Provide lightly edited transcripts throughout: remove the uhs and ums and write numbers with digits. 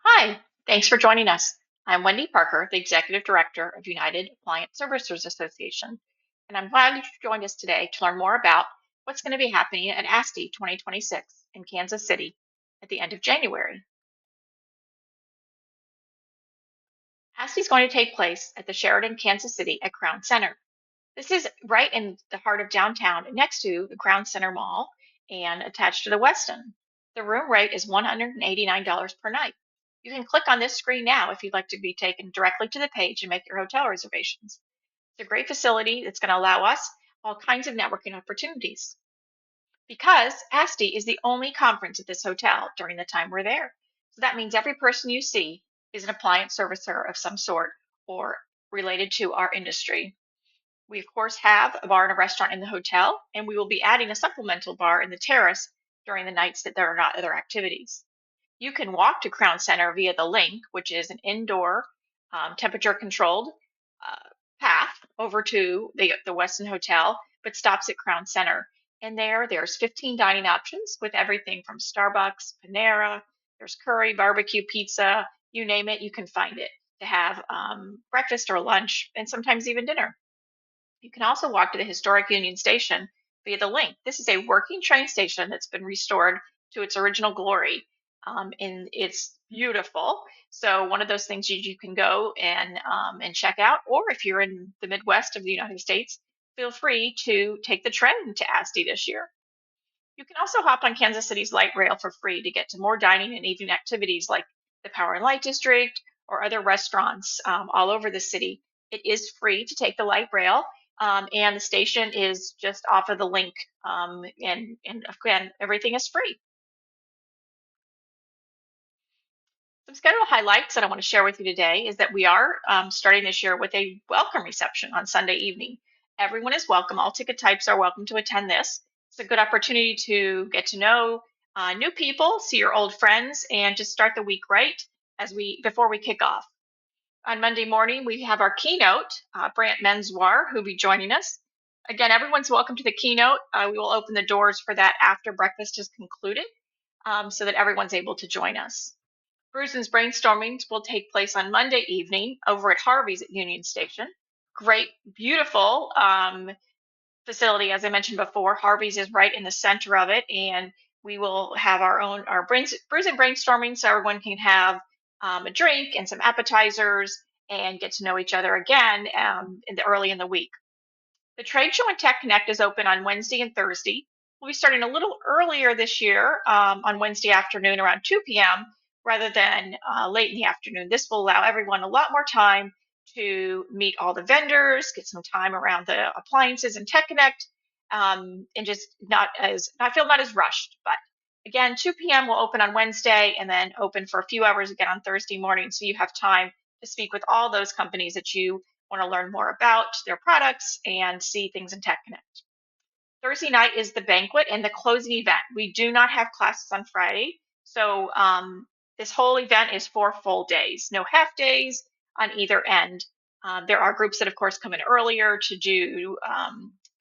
Hi, thanks for joining us. I'm Wendy Parker, the Executive Director of United Appliance Servicers Association, and I'm glad you joined us today to learn more about what's going to be happening at ASTI 2026 in Kansas City at the end of January. ASTI is going to take place at the Sheraton Kansas City at Crown Center. This is right in the heart of downtown, next to the Crown Center Mall and attached to the Westin. The room rate is $189 per night. You can click on this screen now if you'd like to be taken directly to the page and make your hotel reservations. It's a great facility that's going to allow us all kinds of networking opportunities. Because ASTI is the only conference at this hotel during the time we're there. So that means every person you see is an appliance servicer of some sort or related to our industry. We, of course, have a bar and a restaurant in the hotel, and we will be adding a supplemental bar in the terrace during the nights that there are not other activities. You can walk to Crown Center via the link, which is an indoor, temperature controlled path over to the Westin Hotel, but stops at Crown Center. And there's 15 dining options with everything from Starbucks, Panera, there's curry, barbecue, pizza, you name it, you can find it to have breakfast or lunch, and sometimes even dinner. You can also walk to the historic Union Station via the link. This is a working train station that's been restored to its original glory, and it's beautiful. So one of those things you can go and check out, or if you're in the Midwest of the United States, feel free to take the train to ASTI this year. You can also hop on Kansas City's light rail for free to get to more dining and evening activities like the Power and Light District or other restaurants all over the city. It is free to take the light rail, and the station is just off of the link, and again, everything is free. Some schedule highlights that I want to share with you today is that we are starting this year with a welcome reception on Sunday evening. Everyone is welcome. All ticket types are welcome to attend this. It's a good opportunity to get to know new people, see your old friends, and just start the week right before we kick off. On Monday morning, we have our keynote, Brant Menswar, who will be joining us. Again, everyone's welcome to the keynote. We will open the doors for that after breakfast is concluded, so that everyone's able to join us. Bruce's brainstormings will take place on Monday evening over at Harvey's at Union Station. Great, beautiful facility, as I mentioned before. Harvey's is right in the center of it, and we will have our Bruce and brainstorming, so everyone can have a drink and some appetizers and get to know each other again early in the week. The Trade Show and Tech Connect is open on Wednesday and Thursday. We'll be starting a little earlier this year on Wednesday afternoon around 2 p.m. rather than late in the afternoon. This will allow everyone a lot more time to meet all the vendors, get some time around the appliances and Tech Connect, and just not feel as rushed. But again, 2 p.m. will open on Wednesday and then open for a few hours again on Thursday morning, so you have time to speak with all those companies that you want to learn more about their products and see things in Tech Connect. Thursday night is the banquet and the closing event. We do not have classes on Friday, so this whole event is 4 full days, no half days on either end. There are groups that, of course, come in earlier to do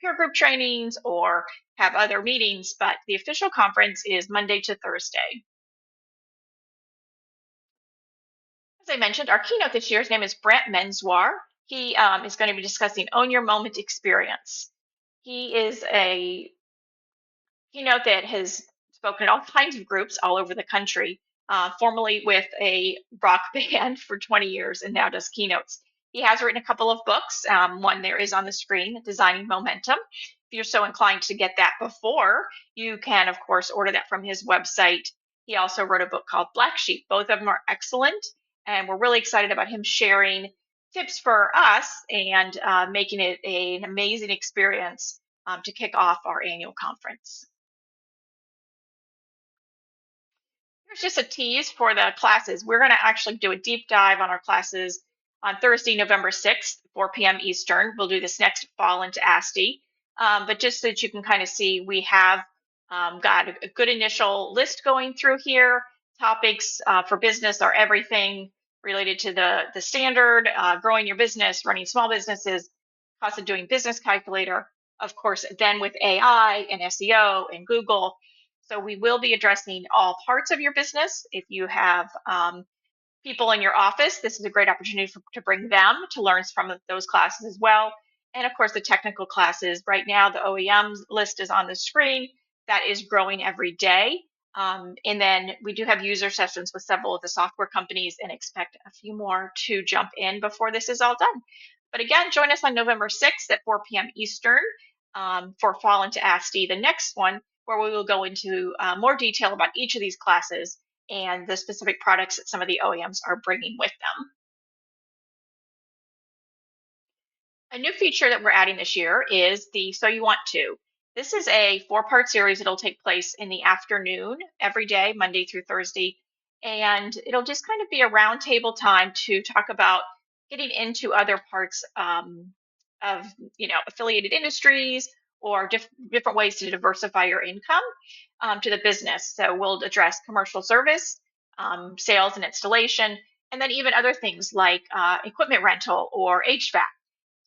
peer group trainings or have other meetings, but the official conference is Monday to Thursday. As I mentioned, our keynote this year, his name is Brant Menswar. He is going to be discussing Own Your Moment Experience. He is a keynote that has spoken at all kinds of groups all over the country, formerly with a rock band for 20 years and now does keynotes. He has written a couple of books. One there is on the screen, Designing Momentum. If you're so inclined to get that before, you can, of course, order that from his website. He also wrote a book called Black Sheep. Both of them are excellent, and we're really excited about him sharing tips for us and making it an amazing experience to kick off our annual conference. Here's just a tease for the classes. We're going to actually do a deep dive on our classes on Thursday, November 6th, 4 p.m. Eastern. We'll do this next fall into ASTI. But just so that you can kind of see, we have got a good initial list going through here. Topics for business are everything related to the standard, growing your business, running small businesses, cost of doing business calculator, of course, then with AI and SEO and Google. So we will be addressing all parts of your business. If you have people in your office, this is a great opportunity to bring them to learn from those classes as well. And of course, the technical classes. Right now, the OEMs list is on the screen. That is growing every day. And then we do have user sessions with several of the software companies and expect a few more to jump in before this is all done. But again, join us on November 6th at 4 p.m. Eastern for Fall into ASTI, the next one, where we will go into more detail about each of these classes and the specific products that some of the OEMs are bringing with them. A new feature that we're adding this year is the So You Want To. This is a 4-part series. It'll take place in the afternoon every day, Monday through Thursday. And it'll just kind of be a roundtable time to talk about getting into other parts of, affiliated industries or different ways to diversify your income to the business. So we'll address commercial service, sales and installation, and then even other things like equipment rental or HVAC.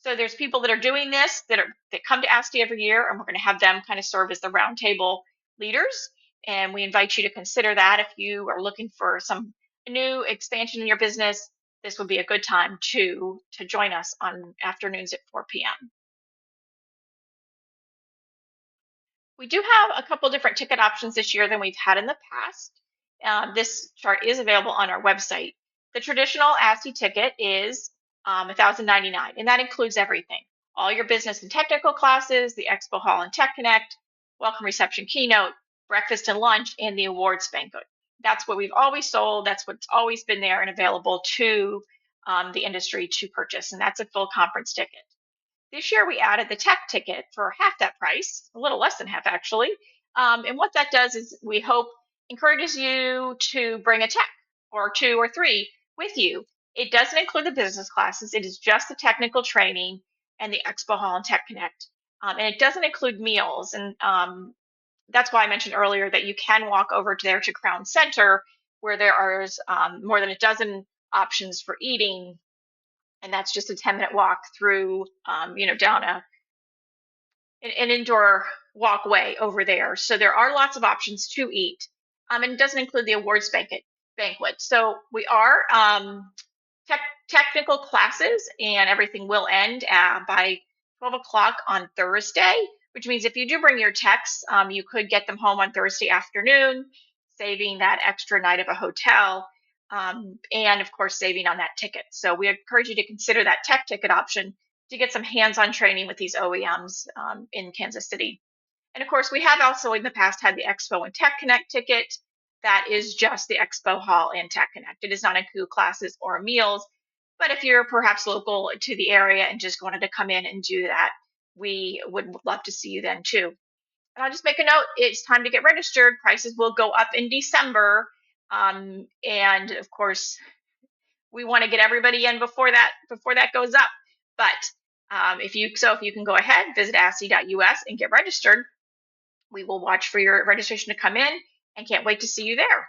So there's people that are doing this that come to ASTI every year, and we're going to have them kind of serve as the roundtable leaders. And we invite you to consider that if you are looking for some new expansion in your business. This would be a good time to join us on afternoons at 4 p.m. We do have a couple different ticket options this year than we've had in the past. This chart is available on our website. The traditional ASTI ticket is $1,099, and that includes everything. All your business and technical classes, the Expo Hall and Tech Connect, welcome reception keynote, breakfast and lunch, and the awards banquet. That's what we've always sold. That's what's always been there and available to the industry to purchase, and that's a full conference ticket. This year we added the tech ticket for half that price, a little less than half actually. And what that does is we hope encourages you to bring a tech or 2 or 3 with you. It doesn't include the business classes. It is just the technical training and the Expo Hall and Tech Connect. And it doesn't include meals. And that's why I mentioned earlier that you can walk over there to Crown Center where there are more than a dozen options for eating, and that's just a 10-minute walk through, down an indoor walkway over there. So there are lots of options to eat, and it doesn't include the awards banquet. So we are technical classes, and everything will end by 12 o'clock on Thursday, which means if you do bring your techs, you could get them home on Thursday afternoon, saving that extra night of a hotel. And of course, saving on that ticket. So we encourage you to consider that tech ticket option to get some hands-on training with these OEMs in Kansas City. And of course, we have also in the past had the Expo and Tech Connect ticket. That is just the Expo Hall and Tech Connect. It does not include classes or meals. But if you're perhaps local to the area and just wanted to come in and do that, we would love to see you then too. And I'll just make a note, it's time to get registered. Prices will go up in December. And of course, we want to get everybody in before that goes up. But if you can go ahead, visit asti.us and get registered. We will watch for your registration to come in and can't wait to see you there.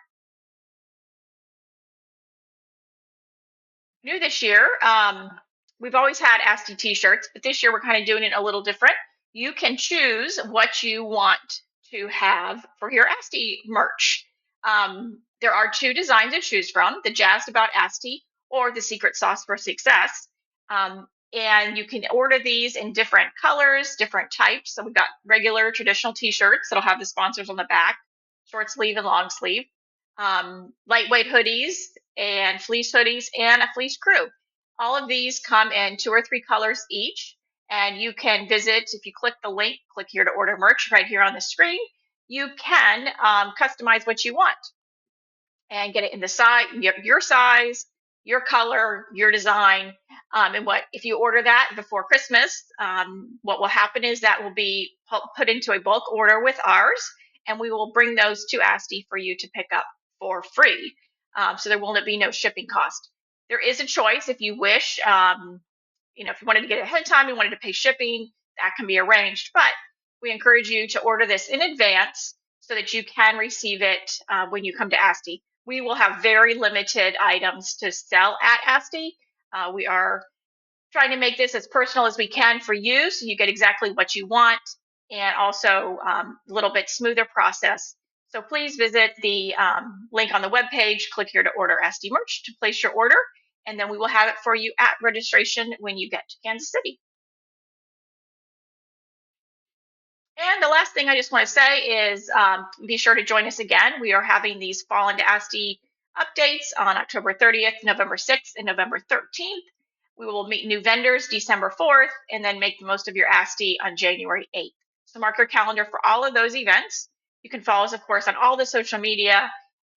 New this year, we've always had ASTI t-shirts, but this year we're kind of doing it a little different. You can choose what you want to have for your ASTI merch. There are 2 designs to choose from, the Jazzed About ASTI or the Secret Sauce for Success. And you can order these in different colors, different types. So we've got regular traditional t-shirts that'll have the sponsors on the back, short sleeve and long sleeve, lightweight hoodies and fleece hoodies and a fleece crew. All of these come in 2 or 3 colors each. And you can visit, if you click the link, click here to order merch right here on the screen, you can customize what you want and get it in the size, your size, your color, your design. And what if you order that before Christmas, what will happen is that will be put into a bulk order with ours, and we will bring those to ASTI for you to pick up for free. So there will be no shipping cost. There is a choice if you wish. If you wanted to get it ahead of time, you wanted to pay shipping, that can be arranged. But we encourage you to order this in advance so that you can receive it when you come to ASTI. We will have very limited items to sell at ASTI. We are trying to make this as personal as we can for you so you get exactly what you want, and also a little bit smoother process So please visit the link on the webpage, click here to order ASTI merch to place your order, and then we will have it for you at registration when you get to Kansas City. And the last thing I just want to say is be sure to join us again. We are having these Fall into ASTI updates on October 30th, November 6th, and November 13th. We will meet new vendors December 4th, and then make the most of your ASTI on January 8th. So mark your calendar for all of those events. You can follow us, of course, on all the social media,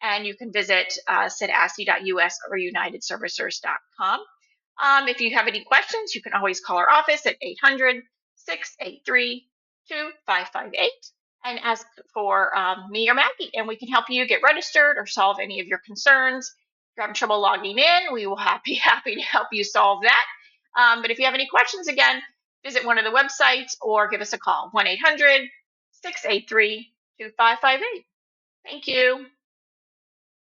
and you can visit us at asti.us or unitedservicers.com. If you have any questions, you can always call our office at 800-683-2558 and ask for me or Maggie, and we can help you get registered or solve any of your concerns. If you're having trouble logging in, we will be happy to help you solve that. But if you have any questions, again, visit one of the websites or give us a call, 1-800-683-2558. Thank you.